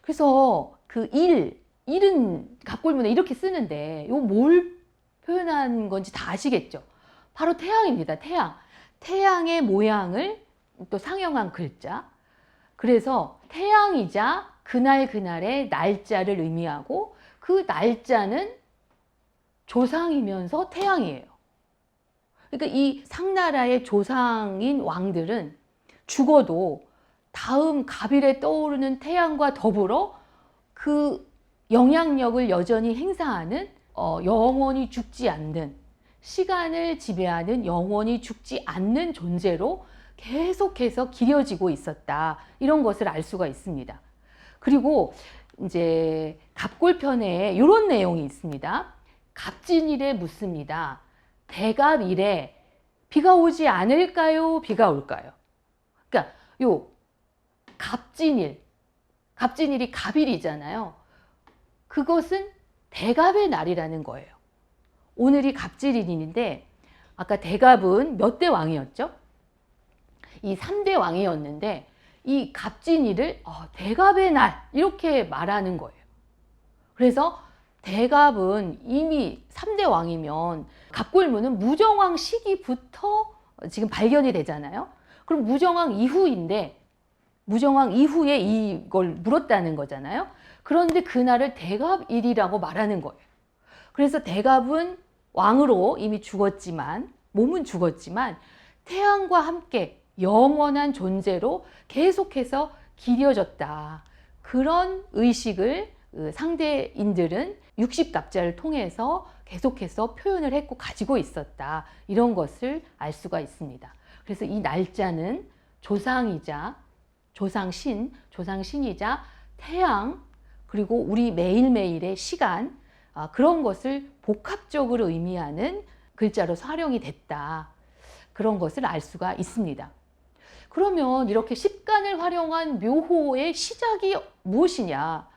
그래서 그 일은 갑골문에 이렇게 쓰는데 이거 뭘 표현한 건지 다 아시겠죠? 바로 태양입니다. 태양. 태양의 모양을 또 상형한 글자. 그래서 태양이자 그날그날의 날짜를 의미하고 그 날짜는 조상이면서 태양이에요. 그러니까 이 상나라의 조상인 왕들은 죽어도 다음 갑일에 떠오르는 태양과 더불어 그 영향력을 여전히 행사하는 영원히 죽지 않는, 시간을 지배하는 영원히 죽지 않는 존재로 계속해서 기려지고 있었다. 이런 것을 알 수가 있습니다. 그리고 이제 갑골편에 이런 내용이 있습니다. 갑진일에 묻습니다. 대갑일에 비가 오지 않을까요? 비가 올까요? 그러니까 요 갑진일이 갑일이잖아요. 그것은 대갑의 날이라는 거예요. 오늘이 갑질일인데 아까 대갑은 몇 대 왕이었죠? 이 3대 왕이었는데 이 갑진일을 대갑의 날 이렇게 말하는 거예요. 그래서 대갑은 이미 3대 왕이면 갑골문은 무정왕 시기부터 지금 발견이 되잖아요. 그럼 무정왕 이후인데 무정왕 이후에 이걸 물었다는 거잖아요. 그런데 그날을 대갑일이라고 말하는 거예요. 그래서 대갑은 왕으로 이미 죽었지만, 몸은 죽었지만 태양과 함께 영원한 존재로 계속해서 기려졌다. 그런 의식을 상대인들은 60갑자를 통해서 계속해서 표현을 했고 가지고 있었다. 이런 것을 알 수가 있습니다. 그래서 이 날짜는 조상이자 조상신이자 태양, 그리고 우리 매일매일의 시간, 그런 것을 복합적으로 의미하는 글자로 활용이 됐다. 그런 것을 알 수가 있습니다. 그러면 이렇게 십간을 활용한 묘호의 시작이 무엇이냐?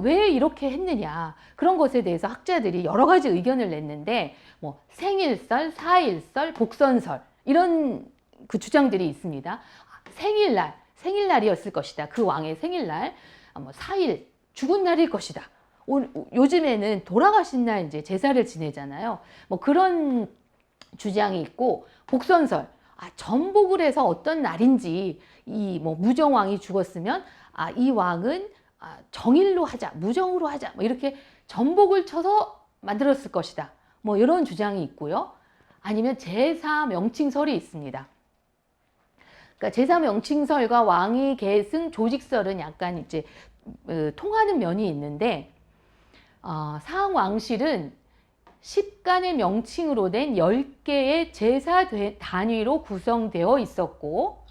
왜 이렇게 했느냐? 그런 것에 대해서 학자들이 여러 가지 의견을 냈는데, 뭐 생일설, 사일설, 복선설 이런 그 주장들이 있습니다. 생일날이었을 것이다. 그 왕의 생일날. 뭐 사일, 죽은 날일 것이다. 요즘에는 돌아가신 날 이제 제사를 지내잖아요. 뭐 그런 주장이 있고, 복선설, 전복을 해서 어떤 날인지, 이 뭐 무정왕이 죽었으면 이 왕은 정일로 하자, 무정으로 하자, 뭐 이렇게 전복을 쳐서 만들었을 것이다. 뭐 이런 주장이 있고요. 아니면 제사 명칭설이 있습니다. 그러니까 제사 명칭설과 왕위 계승 조직설은 약간 이제 통하는 면이 있는데, 상왕실은 10간의 명칭으로 된 10개의 제사 단위로 구성되어 있었고,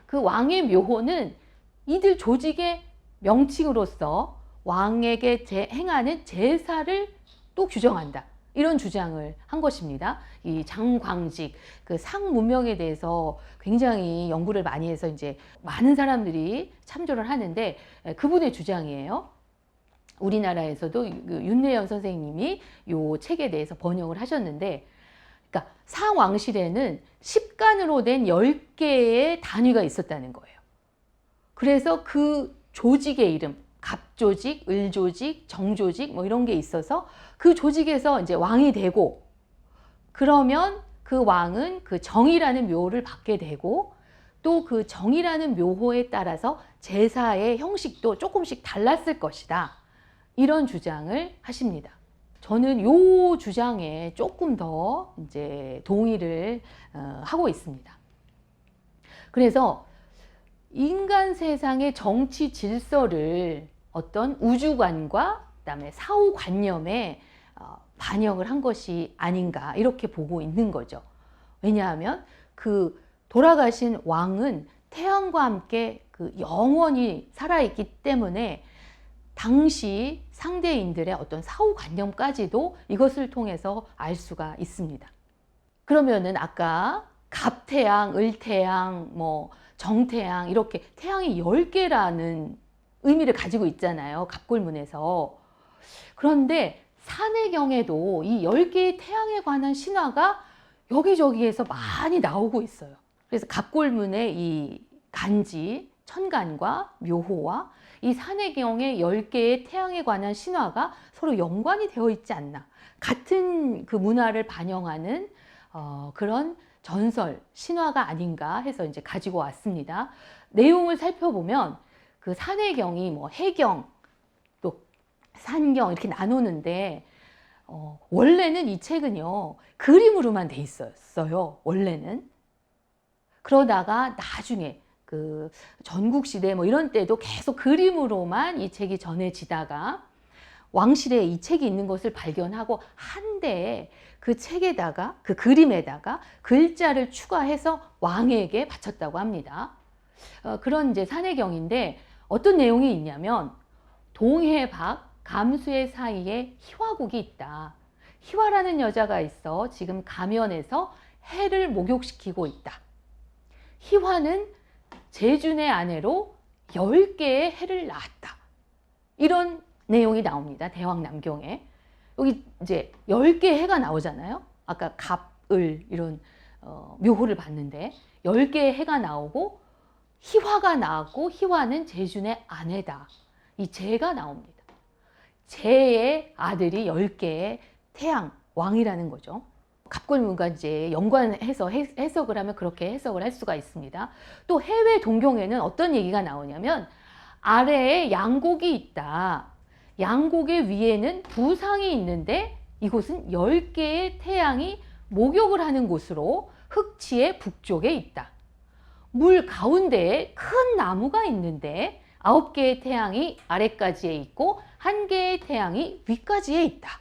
그 왕의 묘호는 이들 조직의 명칭으로서 왕에게 행하는 제사를 또 규정한다. 이런 주장을 한 것입니다. 이 장광직, 그 상 문명에 대해서 굉장히 연구를 많이 해서 이제 많은 사람들이 참조를 하는데, 그분의 주장이에요. 우리나라에서도 윤내연 선생님이 이 책에 대해서 번역을 하셨는데, 그러니까 상왕실에는 10간으로 된 10개의 단위가 있었다는 거예요. 그래서 그 조직의 이름, 갑조직, 을조직, 정조직 뭐 이런 게 있어서 그 조직에서 이제 왕이 되고, 그러면 그 왕은 그 정이라는 묘호를 받게 되고, 또 그 정이라는 묘호에 따라서 제사의 형식도 조금씩 달랐을 것이다. 이런 주장을 하십니다. 저는 이 주장에 조금 더 이제 동의를 하고 있습니다. 그래서 인간 세상의 정치 질서를 어떤 우주관과 그다음에 사후관념에 반영을 한 것이 아닌가 이렇게 보고 있는 거죠. 왜냐하면 그 돌아가신 왕은 태양과 함께 그 영원히 살아있기 때문에 당시 상대인들의 어떤 사후관념까지도 이것을 통해서 알 수가 있습니다. 그러면은 아까 갑태양, 을태양, 뭐 정태양 이렇게 태양이 10개라는 의미를 가지고 있잖아요. 갑골문에서. 그런데 산해경에도 이 10개의 태양에 관한 신화가 여기저기에서 많이 나오고 있어요. 그래서 갑골문의 이 간지, 천간과 묘호와 이 산해경의 10개의 태양에 관한 신화가 서로 연관이 되어 있지 않나. 같은 그 문화를 반영하는 그런 전설, 신화가 아닌가 해서 이제 가지고 왔습니다. 내용을 살펴보면 그 산해경이 뭐 해경, 또 산경 이렇게 나누는데 원래는 이 책은요 그림으로만 돼 있었어요. 원래는. 그러다가 나중에 그 전국시대 뭐 이런 때도 계속 그림으로만 이 책이 전해지다가 왕실에 이 책이 있는 것을 발견하고 한데 그 책에다가 그 그림에다가 글자를 추가해서 왕에게 바쳤다고 합니다. 그런 이제 산해경인데 어떤 내용이 있냐면 동해 밖 감수의 사이에 희화국이 있다. 희화라는 여자가 있어 지금 가면에서 해를 목욕시키고 있다. 희화는 제준의 아내로 10개의 해를 낳았다. 이런 내용이 나옵니다. 대왕남경에. 여기 이제 10개의 해가 나오잖아요. 아까 갑을 이런 묘호를 봤는데 10개의 해가 나오고 희화가 나왔고 희화는 제준의 아내다. 이 제가 나옵니다. 제의 아들이 10개의 태양, 왕이라는 거죠. 갑골문과 이제 연관해서 해석을 하면 그렇게 해석을 할 수가 있습니다. 또 해외 동경에는 어떤 얘기가 나오냐면 아래에 양곡이 있다. 양곡의 위에는 부상이 있는데 이곳은 10개의 태양이 목욕을 하는 곳으로 흑치의 북쪽에 있다. 물 가운데에 큰 나무가 있는데 9개의 태양이 아래까지에 있고 1개의 태양이 위까지에 있다.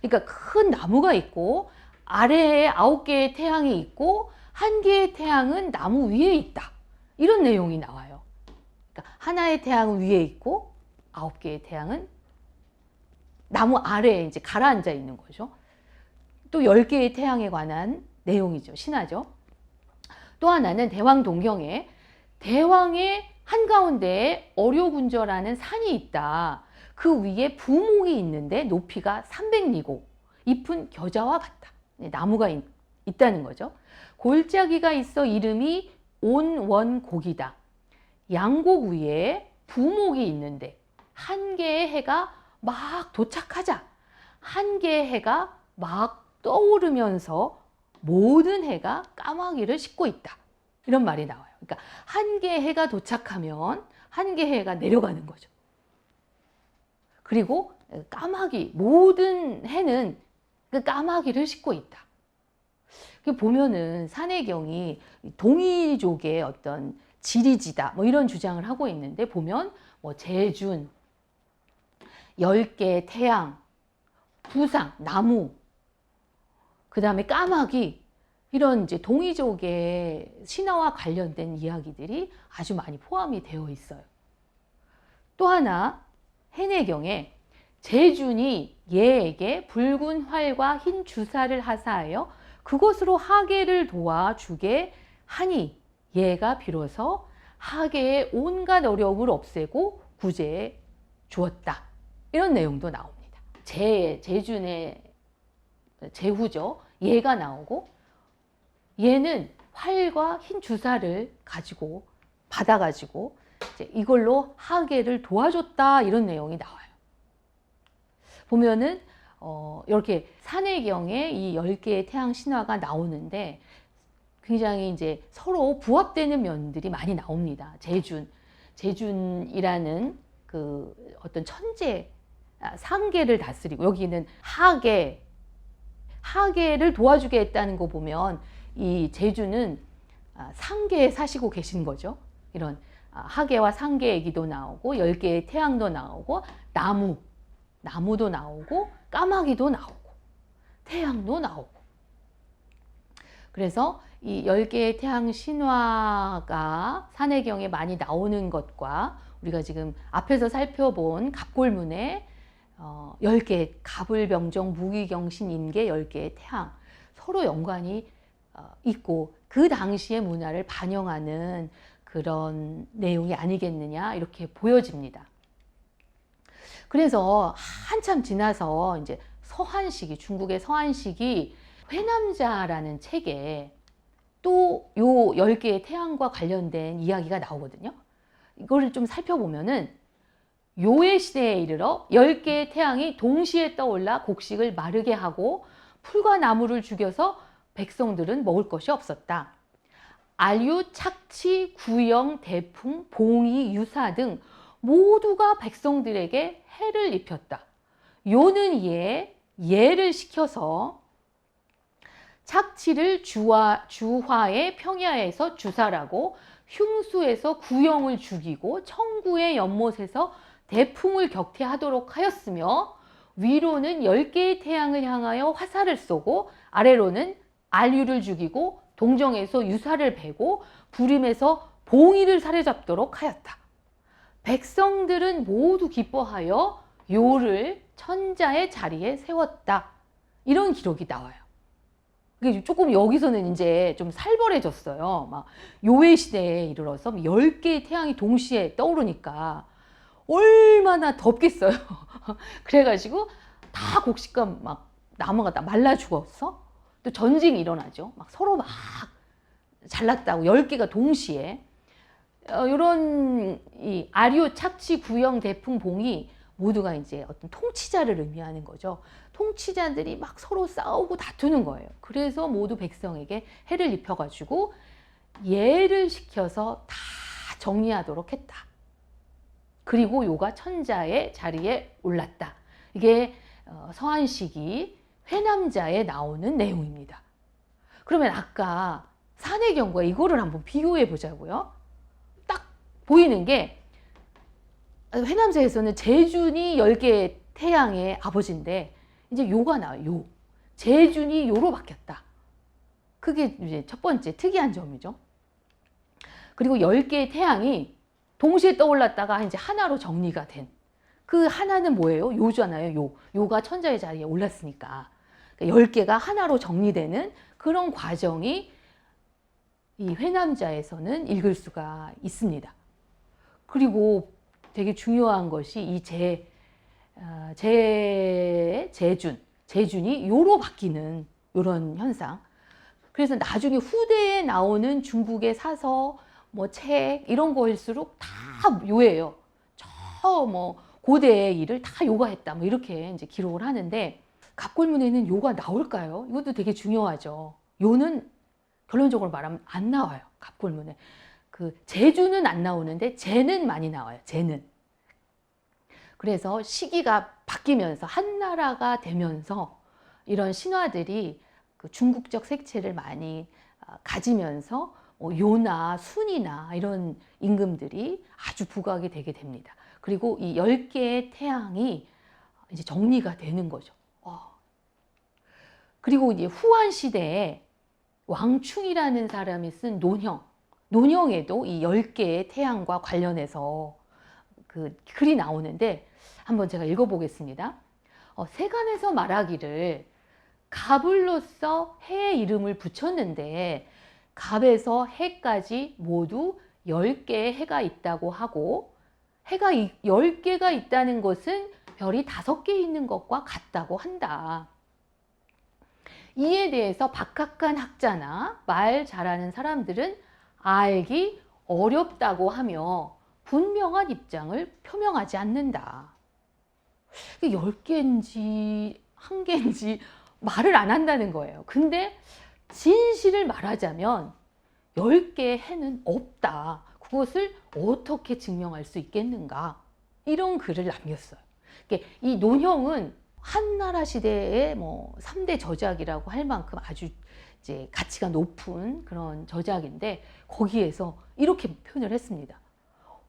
그러니까 큰 나무가 있고 아래에 9개의 태양이 있고 1개의 태양은 나무 위에 있다. 이런 내용이 나와요. 그러니까 하나의 태양은 위에 있고 9개의 태양은 나무 아래에 이제 가라앉아 있는 거죠. 또 10개의 태양에 관한 내용이죠. 신화죠. 또 하나는 대왕동경에 대왕의 한가운데에 어료군저라는 산이 있다. 그 위에 부목이 있는데 높이가 300리고 잎은 겨자와 같다. 나무가 있다는 거죠. 골짜기가 있어 이름이 온원곡이다. 양곡 위에 부목이 있는데 1개의 해가 막 도착하자 1개의 해가 막 떠오르면서 모든 해가 까마귀를 싣고 있다. 이런 말이 나와요. 그러니까 1개의 해가 도착하면 1개의 해가 내려가는 거죠. 그리고 까마귀, 모든 해는 그 까마귀를 싣고 있다. 보면은 산해경이 동이족의 어떤 지리지다 뭐 이런 주장을 하고 있는데 보면 뭐 제준, 10개의 태양, 부상, 나무, 그 다음에 까마귀 이런 이제 동이족의 신화와 관련된 이야기들이 아주 많이 포함이 되어 있어요. 또 하나 해내경에 제준이 예에게 붉은 활과 흰 주사를 하사하여 그것으로 하계를 도와주게 하니 예가 비로소 하계의 온갖 어려움을 없애고 구제해 주었다. 이런 내용도 나옵니다. 제준의 제후죠. 예가 나오고 얘는 활과 흰 주사를 가지고 받아가지고 이걸로 하계를 도와줬다 이런 내용이 나와요. 보면은 이렇게 산해경에 이 10개의 태양 신화가 나오는데 굉장히 이제 서로 부합되는 면들이 많이 나옵니다. 제준이라는 그 어떤 천재 상계를 다스리고 여기는 하계를 도와주게 했다는 거 보면 이 제주는 상계에 사시고 계신 거죠. 이런 하계와 상계 얘기도 나오고 10개의 태양도 나오고 나무도 나오고 까마귀도 나오고 태양도 나오고 그래서 이 10개의 태양 신화가 산해경에 많이 나오는 것과 우리가 지금 앞에서 살펴본 갑골문의 10개의 갑을병정 무기경신 임계 10개의 태양 서로 연관이 있고 그 당시의 문화를 반영하는 그런 내용이 아니겠느냐 이렇게 보여집니다. 그래서 한참 지나서 이제 서한식이 중국의 서한식이 회남자라는 책에 또 요 10개의 태양과 관련된 이야기가 나오거든요. 이거를 좀 살펴보면은 요의 시대에 이르러 10개의 태양이 동시에 떠올라 곡식을 마르게 하고 풀과 나무를 죽여서 백성들은 먹을 것이 없었다. 알유, 착치, 구영, 대풍, 봉이, 유사 등 모두가 백성들에게 해를 입혔다. 요는 예를 시켜서 착치를 주화의 평야에서 주사라고, 흉수에서 구영을 죽이고, 청구의 연못에서 대풍을 격퇴하도록 하였으며, 위로는 10개의 태양을 향하여 화살을 쏘고, 아래로는 알유를 죽이고, 동정에서 유사를 베고, 부림에서 봉이를 사로잡도록 하였다. 백성들은 모두 기뻐하여 요를 천자의 자리에 세웠다. 이런 기록이 나와요. 조금 여기서는 이제 좀 살벌해졌어요. 막 요의 시대에 이르러서 10개의 태양이 동시에 떠오르니까 얼마나 덥겠어요. 그래가지고 다 곡식과 막 나무가 다 말라 죽었어. 또 전쟁이 일어나죠. 막 서로 막 잘났다고 10개가 동시에. 이런 이 아류, 착치, 구영, 대풍, 봉이 모두가 이제 어떤 통치자를 의미하는 거죠. 통치자들이 막 서로 싸우고 다투는 거예요. 그래서 모두 백성에게 해를 입혀가지고 예를 시켜서 다 정리하도록 했다. 그리고 요가 천자의 자리에 올랐다. 이게 서한시기 회남자에 나오는 내용입니다. 그러면 아까 산해경과 이거를 한번 비교해 보자고요. 딱 보이는 게 회남자에서는 제준이 10개의 태양의 아버지인데 이제 요가 나와요. 요. 제준이 요로 바뀌었다. 그게 이제 첫 번째 특이한 점이죠. 그리고 10개의 태양이 동시에 떠올랐다가 이제 하나로 정리가 된. 그 하나는 뭐예요? 요잖아요. 요. 요가 천자의 자리에 올랐으니까. 그러니까 10개가 하나로 정리되는 그런 과정이 이 회남자에서는 읽을 수가 있습니다. 그리고 되게 중요한 것이 이 제준이 요로 바뀌는 이런 현상. 그래서 나중에 후대에 나오는 중국의 사서, 뭐 책 이런 거일수록 다 요예요. 저 뭐 고대의 일을 다 요가 했다. 뭐 이렇게 이제 기록을 하는데 갑골문에는 요가 나올까요? 이것도 되게 중요하죠. 요는 결론적으로 말하면 안 나와요. 갑골문에. 그 제주는 안 나오는데 제는 많이 나와요. 제는. 그래서 시기가 바뀌면서 한나라가 되면서 이런 신화들이 그 중국적 색채를 많이 가지면서 요나 순이나 이런 임금들이 아주 부각이 되게 됩니다. 그리고 이 10개의 태양이 이제 정리가 되는 거죠. 그리고 이제 후한 시대에 왕충이라는 사람이 쓴 논형에도 이 10개의 태양과 관련해서 그 글이 나오는데 한번 제가 읽어보겠습니다. 세간에서 말하기를 갑을로써 해의 이름을 붙였는데 갑에서 해까지 모두 10개의 해가 있다고 하고 해가 10개가 있다는 것은 별이 5개 있는 것과 같다고 한다. 이에 대해서 박학한 학자나 말 잘하는 사람들은 알기 어렵다고 하며 분명한 입장을 표명하지 않는다. 10개인지 1개인지 말을 안 한다는 거예요. 근데 진실을 말하자면 10개의 해는 없다. 그것을 어떻게 증명할 수 있겠는가? 이런 글을 남겼어요. 이 논형은 한나라 시대의 뭐 3대 저작이라고 할 만큼 아주 이제 가치가 높은 그런 저작인데 거기에서 이렇게 표현을 했습니다.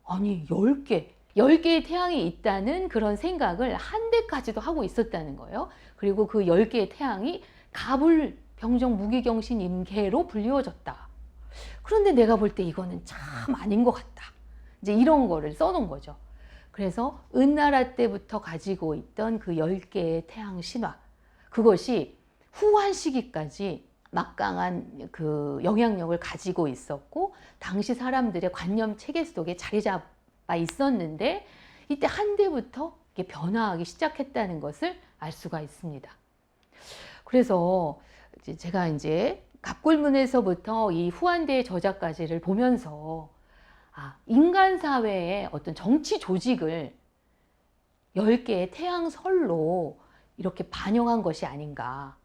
아니 10개의 태양이 있다는 그런 생각을 한때까지도 하고 있었다는 거예요. 그리고 그 10개의 태양이 갑을 병정 무기경신 임계로 불리워졌다. 그런데 내가 볼 때 이거는 참 아닌 것 같다. 이제 이런 거를 써놓은 거죠. 그래서 은나라 때부터 가지고 있던 그 10개의 태양 신화, 그것이 후한 시기까지 막강한 그 영향력을 가지고 있었고 당시 사람들의 관념 체계 속에 자리 잡아 있었는데 이때 한때부터 이게 변화하기 시작했다는 것을 알 수가 있습니다. 그래서 제가 이제 갑골문에서부터 이 후한대의 저작까지를 보면서 인간 사회의 어떤 정치 조직을 10개의 태양설로 이렇게 반영한 것이 아닌가.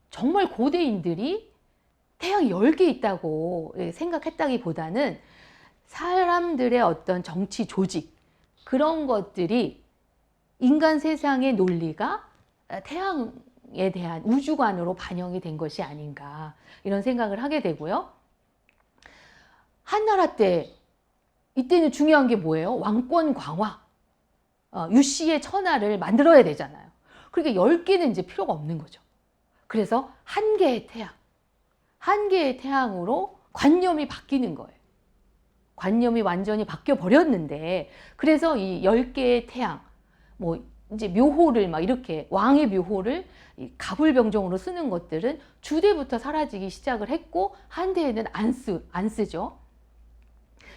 정말 고대인들이 태양이 10개 있다고 생각했다기보다는 사람들의 어떤 정치 조직, 그런 것들이 인간 세상의 논리가 태양에 대한 우주관으로 반영이 된 것이 아닌가, 이런 생각을 하게 되고요. 한나라 때, 이때는 중요한 게 뭐예요? 왕권 강화. 유씨의 천하를 만들어야 되잖아요. 그러니까 10개는 이제 필요가 없는 거죠. 그래서 한 개의 태양, 한 개의 태양으로 관념이 바뀌는 거예요. 관념이 완전히 바뀌어 버렸는데, 그래서 이 10개의 태양, 뭐 이제 묘호를 막 이렇게 왕의 묘호를 이 가불병정으로 쓰는 것들은 주대부터 사라지기 시작을 했고, 한대에는 안 쓰죠.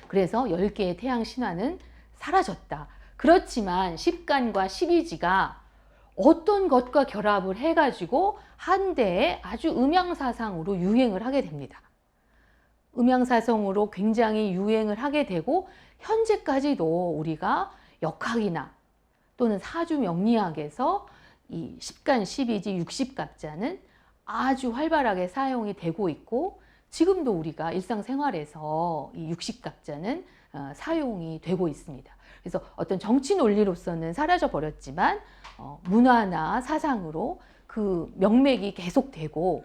그래서 10개의 태양 신화는 사라졌다. 그렇지만 십간과 십이지가 어떤 것과 결합을 해가지고 한대에 아주 음양사상으로 유행을 하게 됩니다. 음양사상으로 굉장히 유행을 하게 되고, 현재까지도 우리가 역학이나 또는 사주명리학에서 이 십간, 십이지, 육십갑자는 아주 활발하게 사용이 되고 있고, 지금도 우리가 일상생활에서 이 육십갑자는 사용이 되고 있습니다. 그래서 어떤 정치 논리로서는 사라져 버렸지만 문화나 사상으로 그 명맥이 계속되고,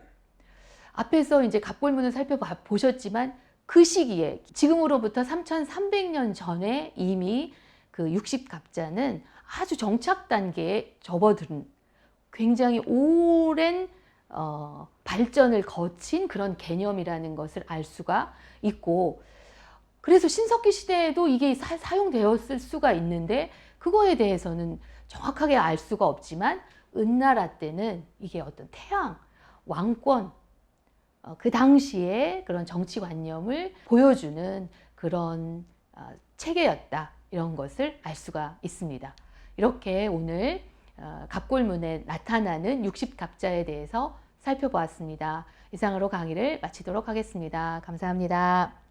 앞에서 이제 갑골문을 살펴보셨지만 그 시기에 지금으로부터 3,300년 전에 이미 그 육십갑자는 아주 정착 단계에 접어든 굉장히 오랜 발전을 거친 그런 개념이라는 것을 알 수가 있고, 그래서 신석기 시대에도 이게 사용되었을 수가 있는데, 그거에 대해서는 정확하게 알 수가 없지만 은나라 때는 이게 어떤 태양, 왕권, 그 당시에 그런 정치관념을 보여주는 그런 체계였다, 이런 것을 알 수가 있습니다. 이렇게 오늘 갑골문에 나타나는 육십갑자에 대해서 살펴보았습니다. 이상으로 강의를 마치도록 하겠습니다. 감사합니다.